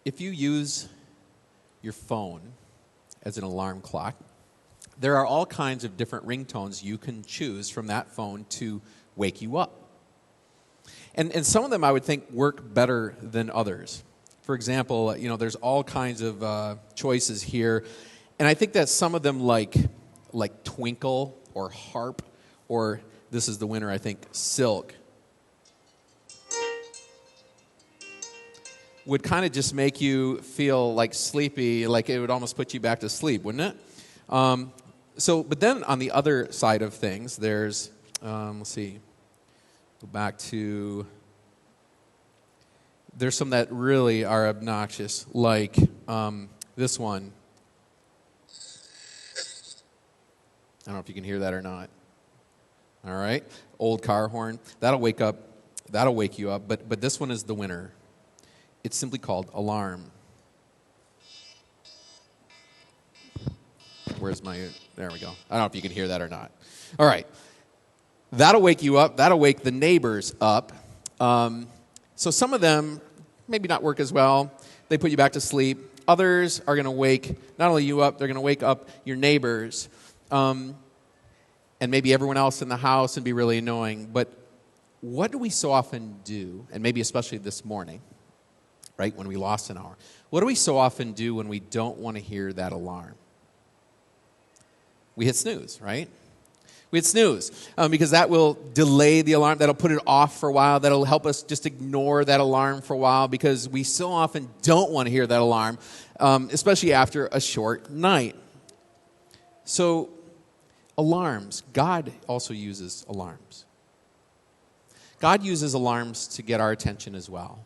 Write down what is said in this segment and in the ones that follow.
If you use your phone as an alarm clock, there are all kinds of different ringtones you can choose from that phone to wake you up. And some of them I would think work better than others. For example, there's all kinds of choices here. And I think that some of them like Twinkle or Harp, or this is the winner, I think, Silk, would kind of just make you feel like sleepy, like it would almost put you back to sleep, wouldn't it? But then on the other side of things, there's, let's see, go back to, there's some that really are obnoxious, like this one. I don't know if you can hear that or not. All right, old car horn. That'll wake you up, but this one is the winner. It's simply called alarm. There we go. I don't know if you can hear that or not. All right. That'll wake you up. That'll wake the neighbors up. So some of them maybe not work as well. They put you back to sleep. Others are going to wake not only you up, they're going to wake up your neighbors. And maybe everyone else in the house and be really annoying. But what do we so often do, and maybe especially this morning, right, when we lost an hour, what do we so often do when we don't want to hear that alarm? We hit snooze, right? We hit snooze because that will delay the alarm. That'll put it off for a while. That'll help us just ignore that alarm for a while because we so often don't want to hear that alarm, especially after a short night. So alarms, God also uses alarms. God uses alarms to get our attention as well.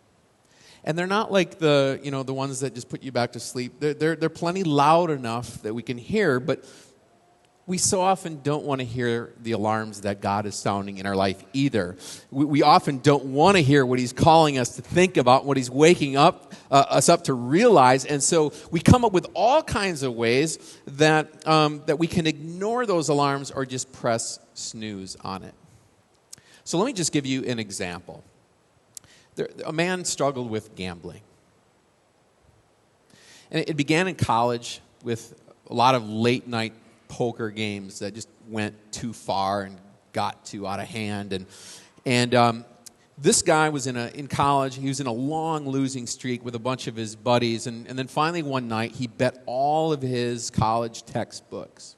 And they're not like the ones that just put you back to sleep. They're plenty loud enough that we can hear, but we so often don't want to hear the alarms that God is sounding in our life either. We often don't want to hear what He's calling us to think about, what He's waking us up to realize. And so we come up with all kinds of ways that we can ignore those alarms or just press snooze on it. So let me just give you an example. A man struggled with gambling. And it began in college with a lot of late-night poker games that just went too far and got too out of hand. And this guy was in college. He was in a long losing streak with a bunch of his buddies. And then finally one night, he bet all of his college textbooks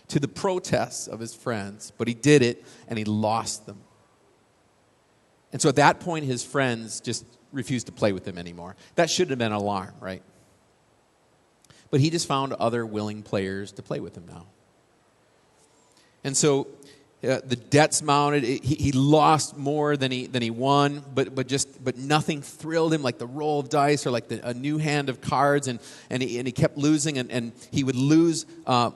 to the protests of his friends. But he did it, and he lost them. And so at that point, his friends just refused to play with him anymore. That shouldn't have been an alarm, right? But he just found other willing players to play with him now. And so the debts mounted. He lost more than he won, but nothing thrilled him like the roll of dice or like a new hand of cards. And he kept losing, and he would lose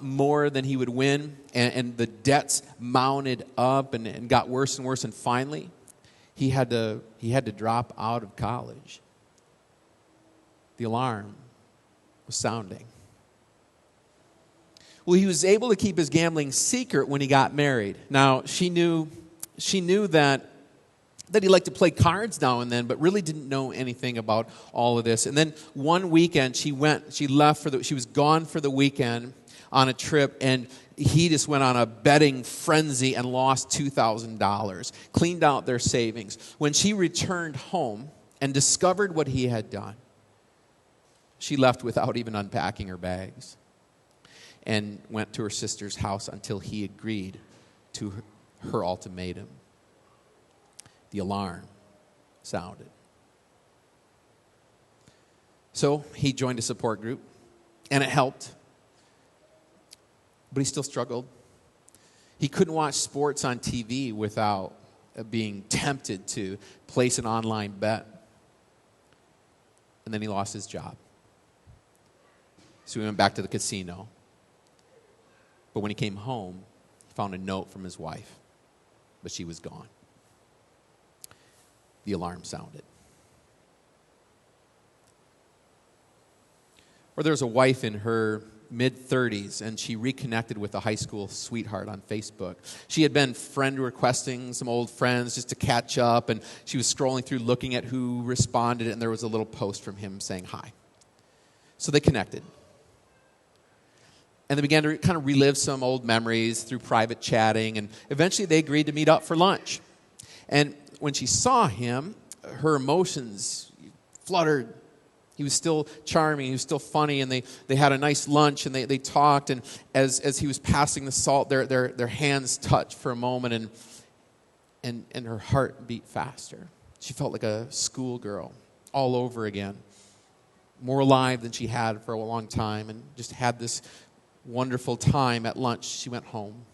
more than he would win. And the debts mounted up and got worse and worse. And finally, he had to drop out of college. The alarm was sounding. Well, he was able to keep his gambling secret when he got married. Now, she knew that he liked to play cards now and then, but really didn't know anything about all of this. And then one weekend she was gone for the weekend on a trip, and he just went on a betting frenzy and lost $2,000, cleaned out their savings. When she returned home and discovered what he had done, she left without even unpacking her bags and went to her sister's house until he agreed to her ultimatum. The alarm sounded. So he joined a support group, and it helped. But he still struggled. He couldn't watch sports on TV without being tempted to place an online bet. And then he lost his job. So he went back to the casino. But when he came home, he found a note from his wife. But she was gone. The alarm sounded. Or there's a wife in her mid-30s, and she reconnected with a high school sweetheart on Facebook. She had been friend requesting some old friends just to catch up, and she was scrolling through looking at who responded, and there was a little post from him saying hi. So they connected. And they began to kind of relive some old memories through private chatting. And eventually they agreed to meet up for lunch. And when she saw him, her emotions fluttered. He was still charming. He was still funny. And they had a nice lunch. And they talked. And as he was passing the salt, their hands touched for a moment. And her heart beat faster. She felt like a schoolgirl all over again. More alive than she had for a long time. And just had this wonderful time at lunch. She went home.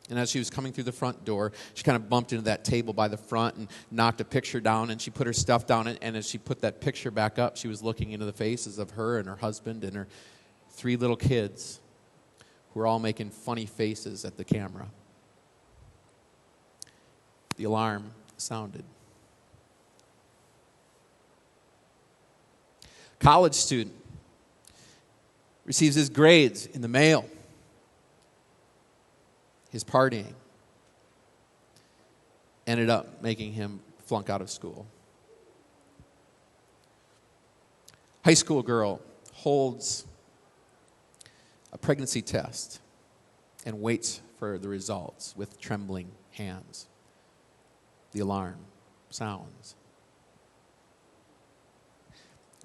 And as she was coming through the front door, she kind of bumped into that table by the front and knocked a picture down, and she put her stuff down, and as she put that picture back up, she was looking into the faces of her and her husband and her 3 little kids who were all making funny faces at the camera. The alarm sounded. College student receives his grades in the mail. His partying ended up making him flunk out of school. High school girl holds a pregnancy test and waits for the results with trembling hands. The alarm sounds.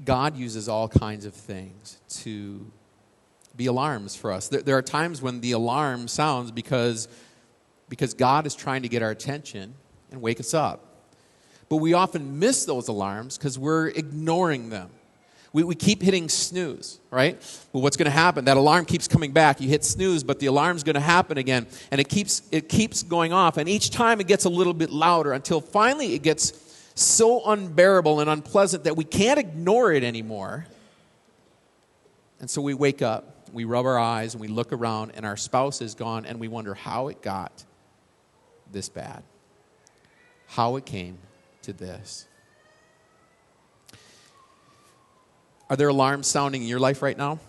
God uses all kinds of things to be alarms for us. There are times when the alarm sounds because God is trying to get our attention and wake us up. But we often miss those alarms because we're ignoring them. We keep hitting snooze, right? Well, what's going to happen? That alarm keeps coming back. You hit snooze, but the alarm's going to happen again. And it keeps going off. And each time it gets a little bit louder until finally it gets so unbearable and unpleasant that we can't ignore it anymore. And so we wake up. We rub our eyes and we look around and our spouse is gone and we wonder how it got this bad. How it came to this. Are there alarms sounding in your life right now?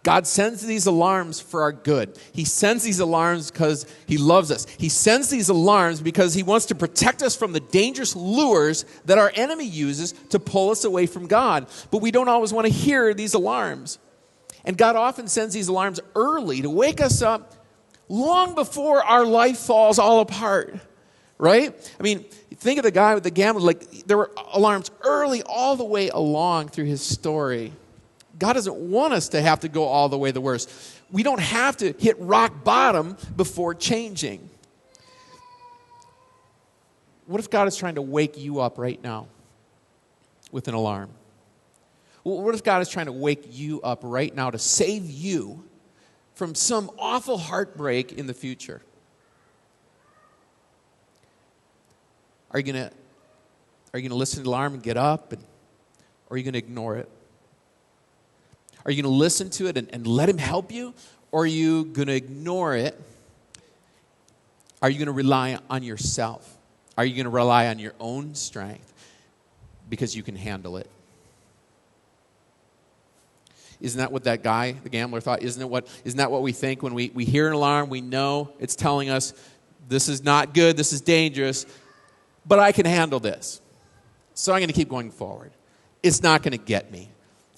God sends these alarms for our good. He sends these alarms because He loves us. He sends these alarms because He wants to protect us from the dangerous lures that our enemy uses to pull us away from God. But we don't always want to hear these alarms. And God often sends these alarms early to wake us up long before our life falls all apart. Right? I mean, think of the guy with the gambler. Like, there were alarms early all the way along through his story. God doesn't want us to have to go all the way the worst. We don't have to hit rock bottom before changing. What if God is trying to wake you up right now with an alarm? What if God is trying to wake you up right now to save you from some awful heartbreak in the future? Are you going to listen to the alarm and get up? Or are you going to ignore it? Are you going to listen to it and let Him help you? Or are you going to ignore it? Are you going to rely on yourself? Are you going to rely on your own strength because you can handle it? Isn't that what that guy, the gambler, thought? Isn't that what we think when we hear an alarm? We know it's telling us this is not good, this is dangerous, but I can handle this. So I'm going to keep going forward. It's not going to get me.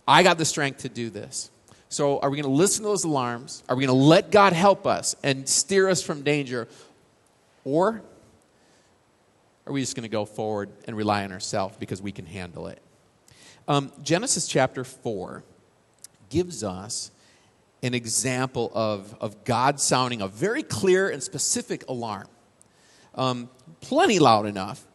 I got the strength to do this. So are we going to listen to those alarms? Are we going to let God help us and steer us from danger? Or are we just going to go forward and rely on ourselves because we can handle it? Genesis chapter 4 gives us an example of God sounding a very clear and specific alarm. Plenty loud enough.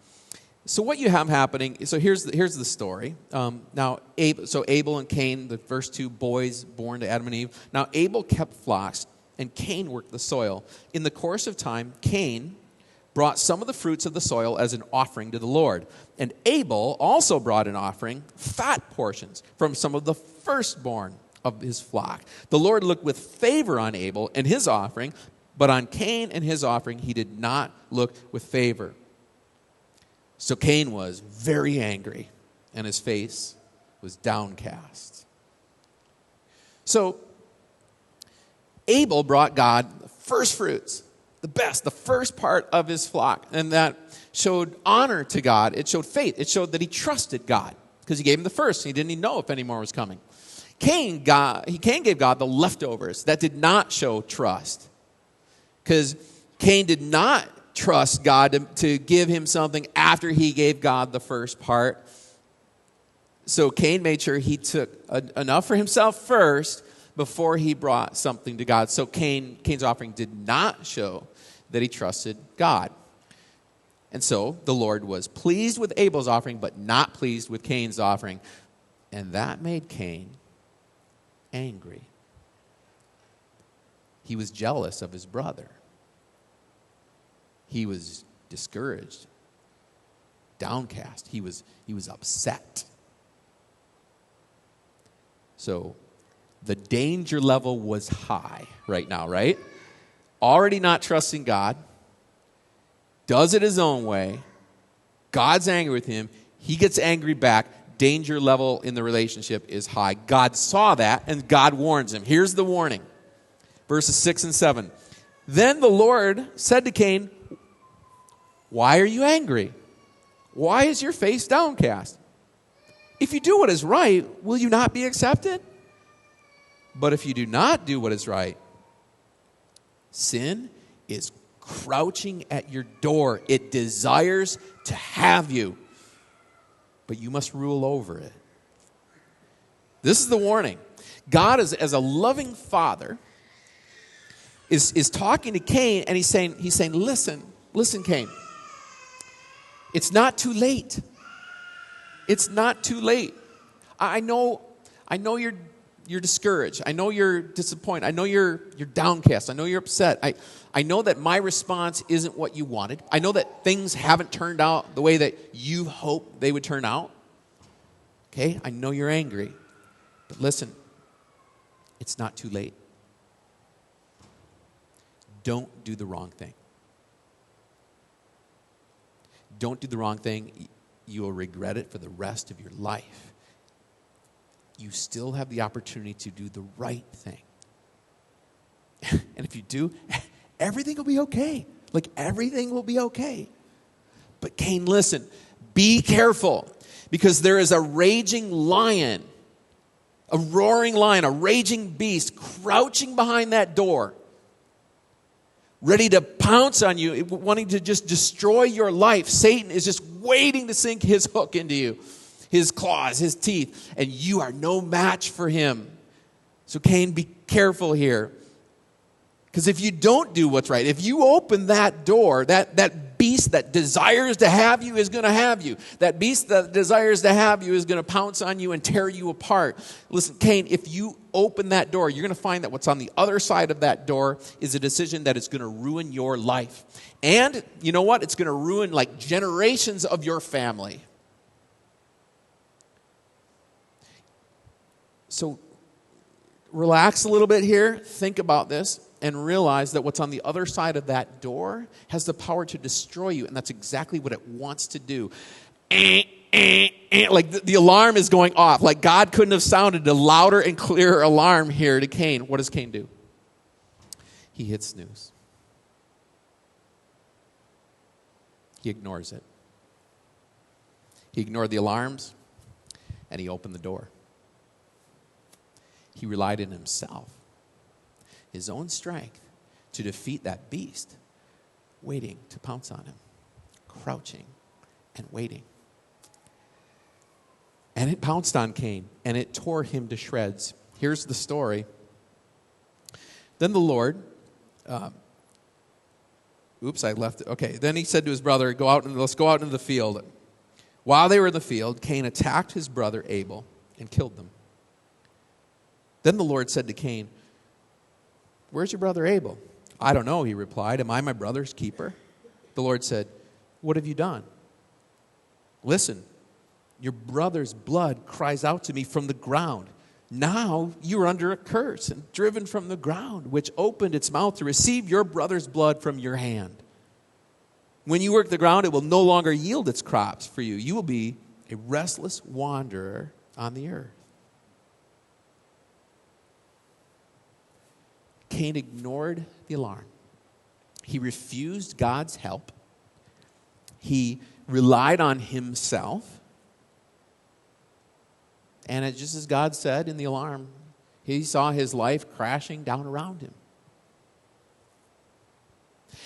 So what you have happening, so here's the story. Now, Abel and Cain, the first 2 boys born to Adam and Eve. Now, Abel kept flocks, and Cain worked the soil. In the course of time, Cain brought some of the fruits of the soil as an offering to the Lord. And Abel also brought an offering, fat portions, from some of the firstborn of his flock. The Lord looked with favor on Abel and his offering, but on Cain and his offering he did not look with favor. So Cain was very angry, and his face was downcast. So Abel brought God the first fruits, the best, the first part of his flock, and that showed honor to God. It showed faith. It showed that he trusted God. because he gave him the first. He didn't even know if any more was coming. Cain gave God the leftovers. That did not show trust, because Cain did not trust God to give him something after he gave God the first part. So Cain made sure he took enough for himself first before he brought something to God. So Cain's offering did not show that he trusted God. And so the Lord was pleased with Abel's offering, but not pleased with Cain's offering. And that made Cain angry. He was jealous of his brother. He was discouraged, downcast. He was upset. So the danger level was high right now, right? Already not trusting God, does it his own way. God's angry with him. He gets angry back. Danger level in the relationship is high. God saw that, and God warns him. Here's the warning. Verses 6 and 7. Then the Lord said to Cain, "Why are you angry? Why is your face downcast? If you do what is right, will you not be accepted? But if you do not do what is right, sin is crouching at your door. It desires to have you, but you must rule over it." This is the warning. God, as a loving father, is talking to Cain, and he's saying, listen, Cain. It's not too late. It's not too late. I know you're discouraged. I know you're disappointed. I know you're downcast. I know you're upset. I know that my response isn't what you wanted. I know that things haven't turned out the way that you hoped they would turn out. Okay? I know you're angry. But listen, it's not too late. Don't do the wrong thing. Don't do the wrong thing. You will regret it for the rest of your life. You still have the opportunity to do the right thing. And if you do, everything will be okay. Like, everything will be okay. But Cain, listen, be careful, because there is a raging lion, a roaring lion, a raging beast crouching behind that door, ready to pounce on you, wanting to just destroy your life. Satan is just waiting to sink his hook into you, his claws, his teeth, and you are no match for him. So Cain, be careful here. Because if you don't do what's right, if you open that door, that beast that desires to have you is going to have you. That beast that desires to have you is going to pounce on you and tear you apart. Listen, Cain, if you open that door, you're going to find that what's on the other side of that door is a decision that is going to ruin your life. And you know what? It's going to ruin like generations of your family. So relax a little bit here. Think about this. And realize that what's on the other side of that door has the power to destroy you. And that's exactly what it wants to do. Like the alarm is going off. Like God couldn't have sounded a louder and clearer alarm here to Cain. What does Cain do? He hits snooze. He ignores it. He ignored the alarms, and he opened the door. He relied on himself, his own strength, to defeat that beast waiting to pounce on him, crouching and waiting. And it pounced on Cain, and it tore him to shreds. Here's the story. Then the Lord, I left it. Okay, then he said to his brother, let's go out into the field. While they were in the field, Cain attacked his brother Abel and killed them. Then the Lord said to Cain, "Where's your brother Abel?" "I don't know," he replied. "Am I my brother's keeper?" The Lord said, "What have you done?" "Listen, your brother's blood cries out to me from the ground. Now you are under a curse and driven from the ground, which opened its mouth to receive your brother's blood from your hand. When you work the ground, it will no longer yield its crops for you. You will be a restless wanderer on the earth." Cain ignored the alarm. He refused God's help. He relied on himself. And it, just as God said in the alarm, he saw his life crashing down around him.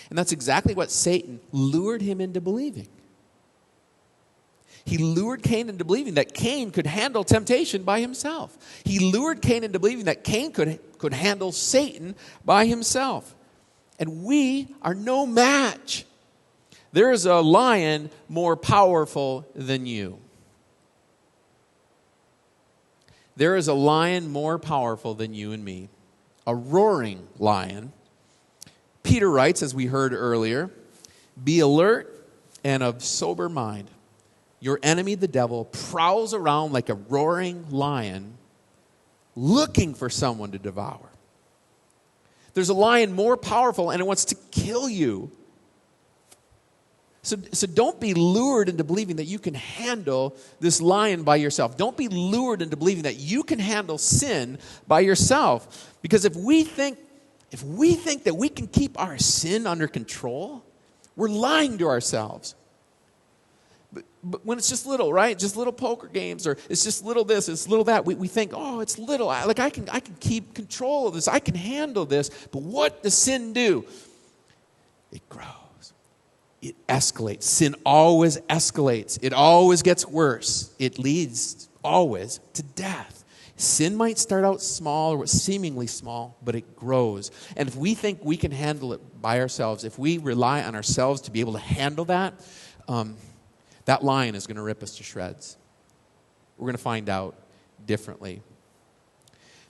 And that's exactly what Satan lured him into believing. He lured Cain into believing that Cain could handle temptation by himself. He lured Cain into believing that Cain could handle Satan by himself. And we are no match. There is a lion more powerful than you. There is a lion more powerful than you and me. A roaring lion. Peter writes, as we heard earlier, be alert and of sober mind. Your enemy, the devil, prowls around like a roaring lion, looking for someone to devour. There's a lion more powerful, and it wants to kill you. So don't be lured into believing that you can handle this lion by yourself. Don't be lured into believing that you can handle sin by yourself. Because if we think that we can keep our sin under control, we're lying to ourselves. But when it's just little, right? Just little poker games, or it's just little this, it's little that. We think, oh, it's little. I can keep control of this. I can handle this. But what does sin do? It grows. It escalates. Sin always escalates. It always gets worse. It leads always to death. Sin might start out small or seemingly small, but it grows. And if we think we can handle it by ourselves, if we rely on ourselves to be able to handle that, that lion is going to rip us to shreds. We're going to find out differently.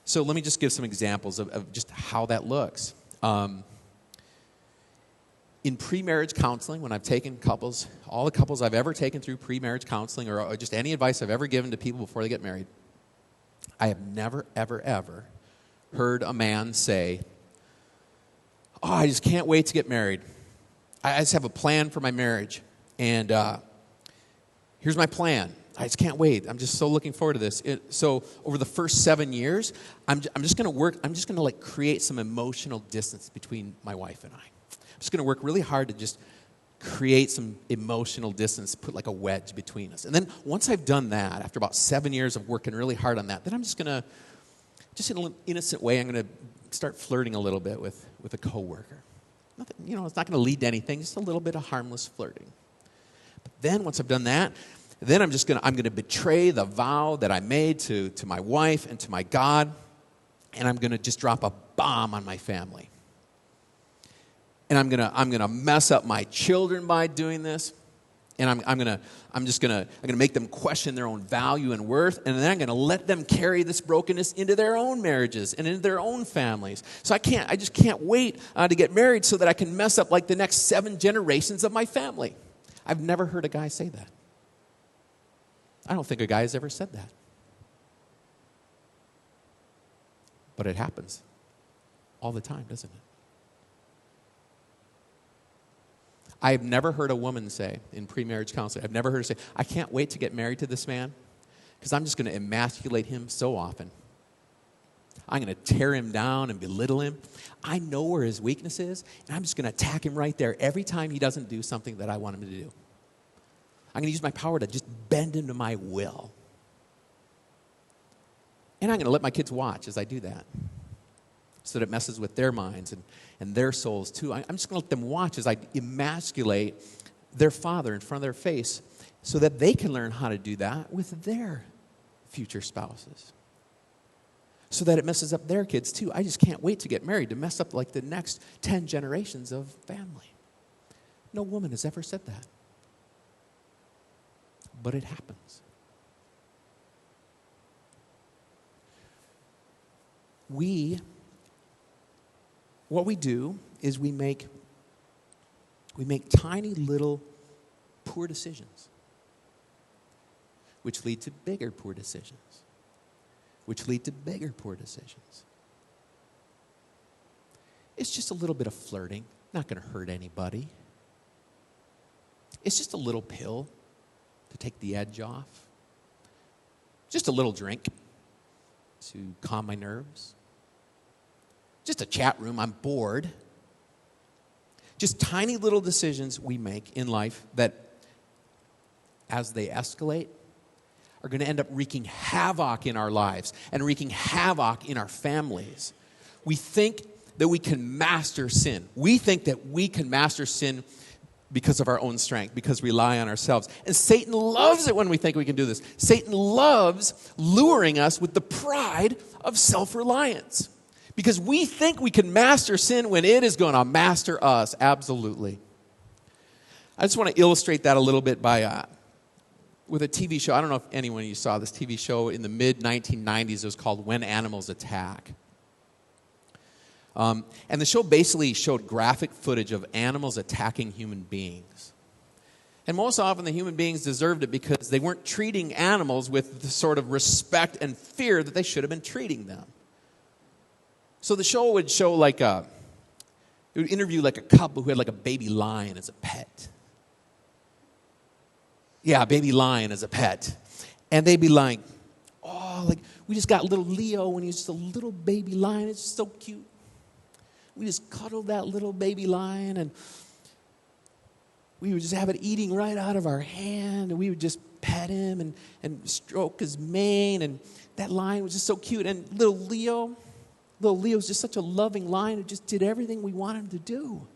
So let me just give some examples of just how that looks. In pre-marriage counseling, when I've taken couples, all the couples I've ever taken through pre-marriage counseling, or just any advice I've ever given to people before they get married, I have never, ever, ever heard a man say, oh, I just can't wait to get married. I just have a plan for my marriage. And here's my plan. I just can't wait. I'm just so looking forward to this. So over the first 7 years, I'm just going to work. I'm just going to like create some emotional distance between my wife and I. I'm just going to work really hard to just create some emotional distance, put like a wedge between us. And then once I've done that, after about 7 years of working really hard on that, then I'm just going to, just in an innocent way, I'm going to start flirting a little bit with a coworker. Nothing, it's not going to lead to anything, just a little bit of harmless flirting. But then once I've done that, then I'm going to betray the vow that I made to my wife and to my God, and I'm going to just drop a bomb on my family. And I'm gonna mess up my children by doing this, and I'm gonna make them question their own value and worth, and then I'm gonna let them carry this brokenness into their own marriages and into their own families. So I just can't wait to get married so that I can mess up like the next 7 generations of my family. I've never heard a guy say that. I don't think a guy has ever said that, but it happens all the time, doesn't it? I've never heard a woman say in pre-marriage counseling, I've never heard her say, I can't wait to get married to this man because I'm just going to emasculate him so often. I'm going to tear him down and belittle him. I know where his weakness is, and I'm just going to attack him right there every time he doesn't do something that I want him to do. I'm going to use my power to just bend him to my will. And I'm going to let my kids watch as I do that, so that it messes with their minds and their souls too. I'm just going to let them watch as I emasculate their father in front of their face so that they can learn how to do that with their future spouses. So that it messes up their kids too. I just can't wait to get married to mess up like the next 10 generations of family. No woman has ever said that. But it happens. What we do is we make tiny little poor decisions, which lead to bigger poor decisions, which lead to bigger poor decisions. It's just a little bit of flirting, not going to hurt anybody. It's just a little pill to take the edge off. Just a little drink to calm my nerves. Just a chat room, I'm bored. Just tiny little decisions we make in life that, as they escalate, are going to end up wreaking havoc in our lives and wreaking havoc in our families. We think that we can master sin. We think that we can master sin because of our own strength, because we rely on ourselves. And Satan loves it when we think we can do this. Satan loves luring us with the pride of self-reliance, because we think we can master sin when it is going to master us. Absolutely. I just want to illustrate that a little bit with a TV show. I don't know if anyone of you saw this TV show in the mid-1990s. It was called When Animals Attack. And the show basically showed graphic footage of animals attacking human beings. And most often the human beings deserved it because they weren't treating animals with the sort of respect and fear that they should have been treating them. So the show would show it would interview a couple who had a baby lion as a pet. Yeah, a baby lion as a pet. And they'd be like, we just got little Leo when he was just a little baby lion. It's just so cute. We just cuddled that little baby lion, and we would just have it eating right out of our hand, and we would just pet him and stroke his mane, and that lion was just so cute. And little Leo's just such a loving lion who just did everything we wanted him to do.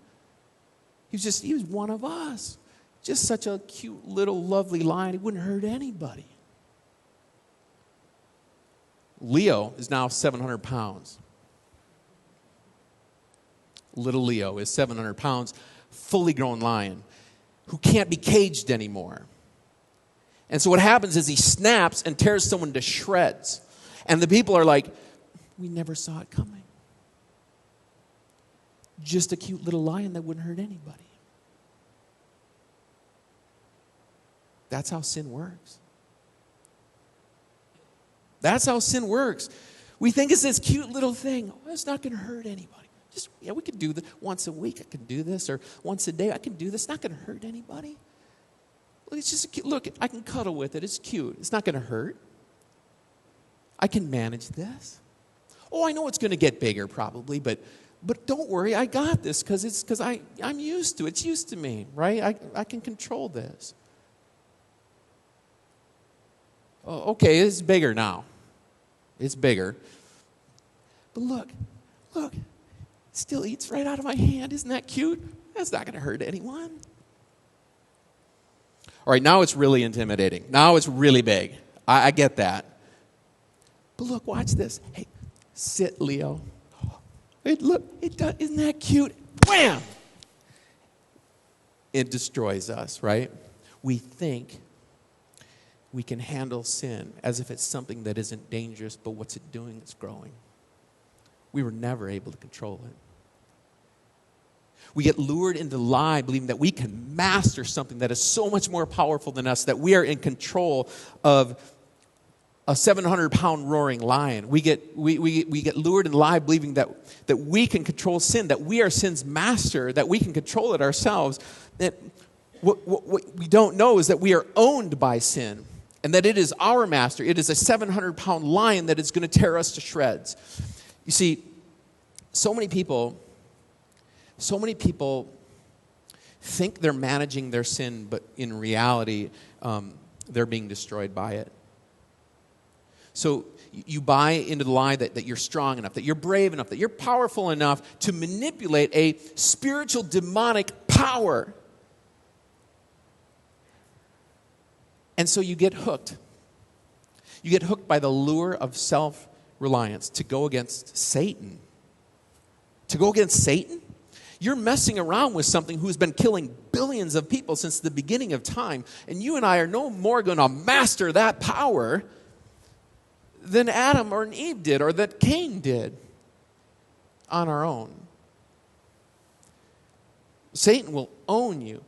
He was one of us. Just such a cute little lovely lion. He wouldn't hurt anybody. Leo is now 700 pounds. Little Leo is 700 pounds, fully grown lion who can't be caged anymore. And so what happens is he snaps and tears someone to shreds. And the people are like, we never saw it coming. Just a cute little lion that wouldn't hurt anybody. That's how sin works. That's how sin works. We think it's this cute little thing. It's not going to hurt anybody. We could do this once a week. I can do this, or once a day. I can do this. It's not going to hurt anybody. Look, it's just cute. Look, I can cuddle with it. It's cute. It's not going to hurt. I can manage this. Oh, I know it's going to get bigger probably, but don't worry. I got this because I'm used to it. It's used to me, right? I can control this. Oh, okay, it's bigger now. It's bigger. But look. Still eats right out of my hand. Isn't that cute? That's not going to hurt anyone. All right, now it's really intimidating. Now it's really big. I get that. But look, watch this. Hey, sit, Leo. Isn't that cute? Wham! It destroys us, right? We think we can handle sin as if it's something that isn't dangerous, but what's it doing? It's growing. We were never able to control it. We get lured into the lie, believing that we can master something that is so much more powerful than us, that we are in control of a 700-pound roaring lion. We get lured in the lie, believing that we can control sin, that we are sin's master, that we can control it ourselves. That what we don't know is that we are owned by sin, and that it is our master. It is a 700-pound lion that is going to tear us to shreds. You see, so many people think they're managing their sin, but in reality, they're being destroyed by it. So you buy into the lie that you're strong enough, that you're brave enough, that you're powerful enough to manipulate a spiritual demonic power. And so you get hooked. You get hooked by the lure of self-reliance to go against Satan. To go against Satan? You're messing around with something who's been killing billions of people since the beginning of time, and you and I are no more going to master that power than Adam or Eve did, or that Cain did on our own. Satan will own you.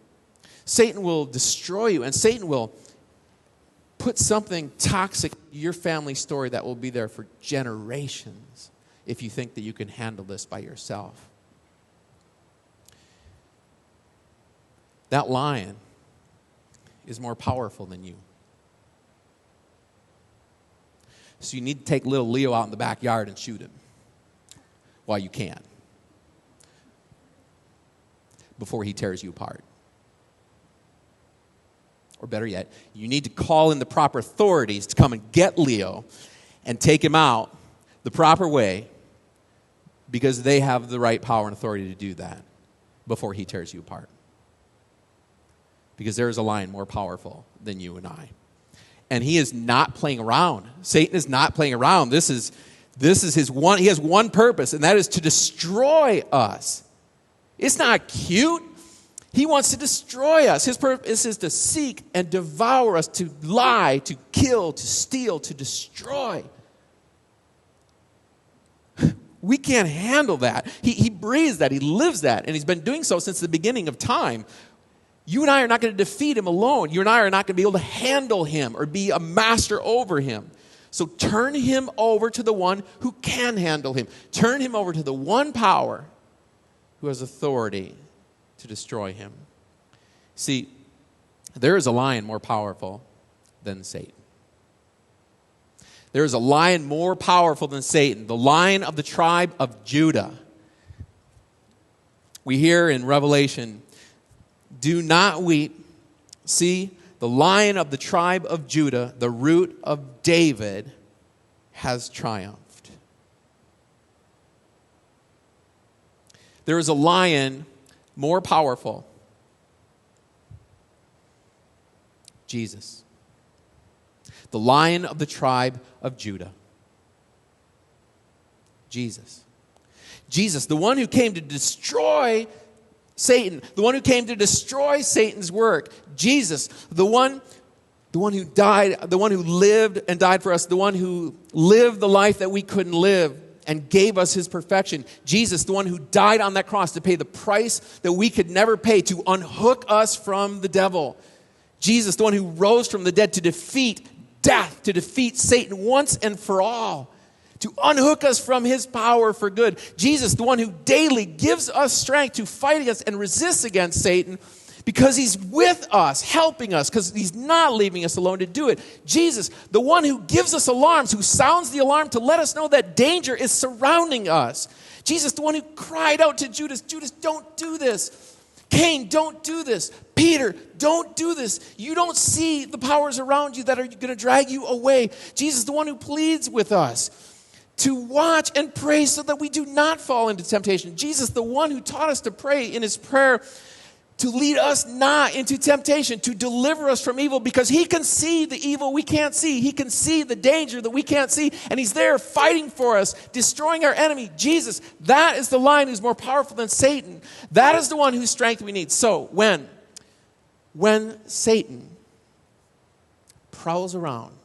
Satan will destroy you, and Satan will put something toxic in your family story that will be there for generations if you think that you can handle this by yourself. That lion is more powerful than you. So you need to take little Leo out in the backyard and shoot him while you can, before he tears you apart. or better yet, you need to call in the proper authorities to come and get Leo and take him out the proper way, because they have the right power and authority to do that before he tears you apart. Because there is a lion more powerful than you and I. And he is not playing around. Satan is not playing around. This is his one, he has one purpose, and that is to destroy us. It's not cute. He wants to destroy us. His purpose is to seek and devour us, to lie, to kill, to steal, to destroy. We can't handle that. He breathes that. He lives that. And he's been doing so since the beginning of time. You and I are not going to defeat him alone. You and I are not going to be able to handle him or be a master over him. So turn him over to the one who can handle him. Turn him over to the one power who has authority to destroy him. See, there is a lion more powerful than Satan. There is a lion more powerful than Satan, the Lion of the tribe of Judah. We hear in Revelation, do not weep. See, the Lion of the tribe of Judah, the Root of David, has triumphed. There is a lion more powerful. Jesus. The Lion of the tribe of Judah. Jesus. Jesus, the one who came to destroy Satan, the one who came to destroy Satan's work. Jesus, the one who died, the one who lived and died for us, the one who lived the life that we couldn't live and gave us his perfection. Jesus, the one who died on that cross to pay the price that we could never pay, to unhook us from the devil. Jesus, the one who rose from the dead to defeat death, to defeat Satan once and for all, to unhook us from his power for good. Jesus, the one who daily gives us strength to fight against and resist against Satan, because he's with us, helping us, because he's not leaving us alone to do it. Jesus, the one who gives us alarms, who sounds the alarm to let us know that danger is surrounding us. Jesus, the one who cried out to Judas, Judas, don't do this. Cain, don't do this. Peter, don't do this. You don't see the powers around you that are going to drag you away. Jesus, the one who pleads with us to watch and pray so that we do not fall into temptation. Jesus, the one who taught us to pray in his prayer to lead us not into temptation, to deliver us from evil, because he can see the evil we can't see. He can see the danger that we can't see, and he's there fighting for us, destroying our enemy. Jesus, that is the lion who's more powerful than Satan. That is the one whose strength we need. So when Satan prowls around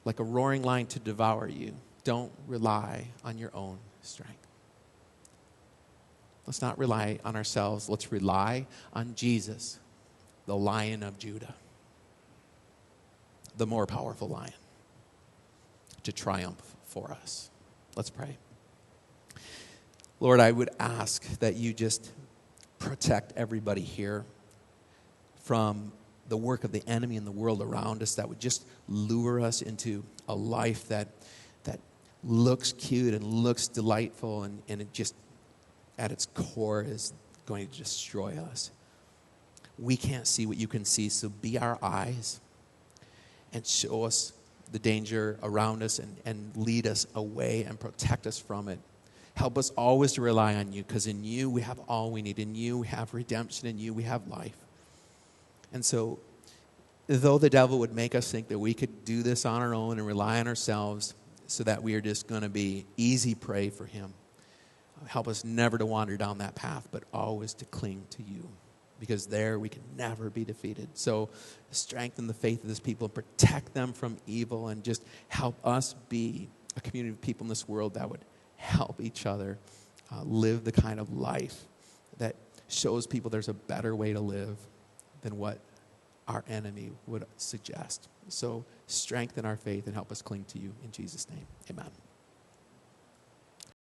like a roaring lion to devour you, don't rely on your own strength. Let's not rely on ourselves. Let's rely on Jesus, the Lion of Judah, the more powerful lion, to triumph for us. Let's pray. Lord, I would ask that you just protect everybody here from the work of the enemy in the world around us that would just lure us into a life that looks cute and looks delightful, and it just at its core is going to destroy us. We can't see what you can see, so be our eyes and show us the danger around us and lead us away and protect us from it. Help us always to rely on you, because in you we have all we need. In you we have redemption. In you we have life. And so, though the devil would make us think that we could do this on our own and rely on ourselves so that we are just going to be easy prey for him, help us never to wander down that path, but always to cling to you, because there we can never be defeated. So strengthen the faith of this people and protect them from evil, and just help us be a community of people in this world that would help each other live the kind of life that shows people there's a better way to live than what our enemy would suggest. So strengthen our faith and help us cling to you. In Jesus' name, amen.